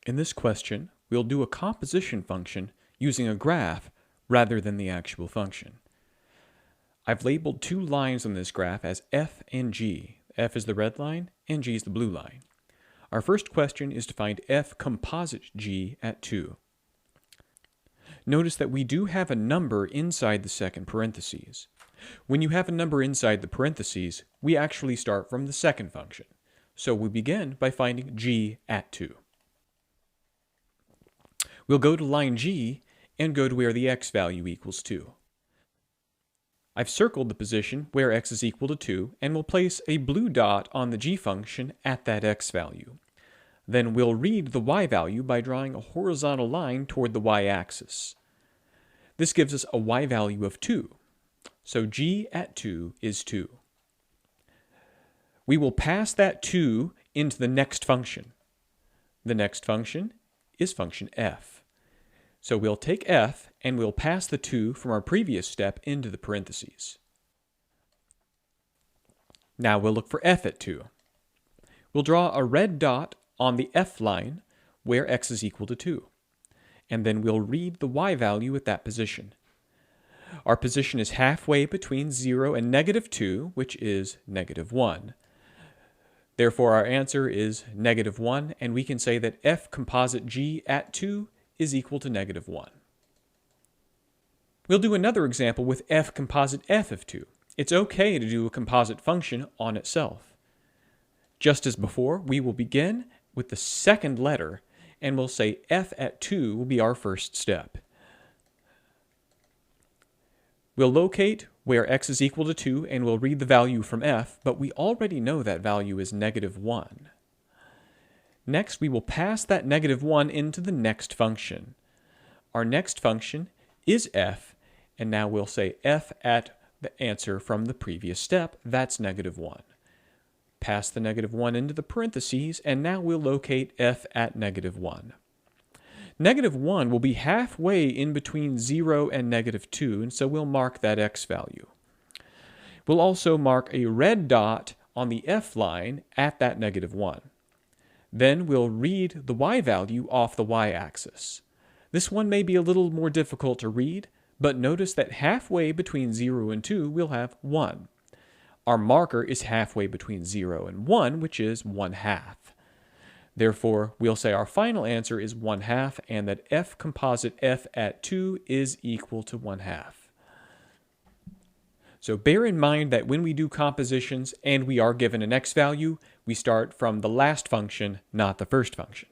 In this question, we'll do a composition function using a graph rather than the actual function. I've labeled two lines on this graph as f and g. F is the red line and g is the blue line. Our first question is to find f composite g at 2. Notice that we do have a number inside the second parentheses. When you have a number inside the parentheses, we actually start from the second function. So we begin by finding g at 2. We'll go to line g and go to where the x value equals 2. I've circled the position where x is equal to 2 and will place a blue dot on the g function at that x value. Then we'll read the y value by drawing a horizontal line toward the y-axis. This gives us a y value of 2. So g at 2 is 2. We will pass that 2 into the next function. The next function is function f. So we'll take f and we'll pass the 2 from our previous step into the parentheses. Now we'll look for f at 2. We'll draw a red dot on the f line where x is equal to 2. And then we'll read the y value at that position. Our position is halfway between 0 and negative 2, which is negative 1. Therefore, our answer is negative 1, and we can say that f composite g at 2 is equal to negative 1. We'll do another example with f composite f of 2. It's okay to do a composite function on itself. Just as before, we will begin with the second letter, and we'll say f at 2 will be our first step. We'll locate where x is equal to 2 and we'll read the value from f, but we already know that value is negative 1. Next, we will pass that negative 1 into the next function. Our next function is f, and now we'll say f at the answer from the previous step, that's negative 1. Pass the negative 1 into the parentheses, and now we'll locate f at negative 1. Negative 1 will be halfway in between 0 and negative 2, and so we'll mark that x value. We'll also mark a red dot on the f line at that negative 1. Then we'll read the y value off the y-axis. This one may be a little more difficult to read, but notice that halfway between 0 and 2 we'll have 1. Our marker is halfway between 0 and 1, which is 1/2. Therefore, we'll say our final answer is 1/2 and that f composite f at 2 is equal to 1/2. So bear in mind that when we do compositions and we are given an x value, we start from the last function, not the first function.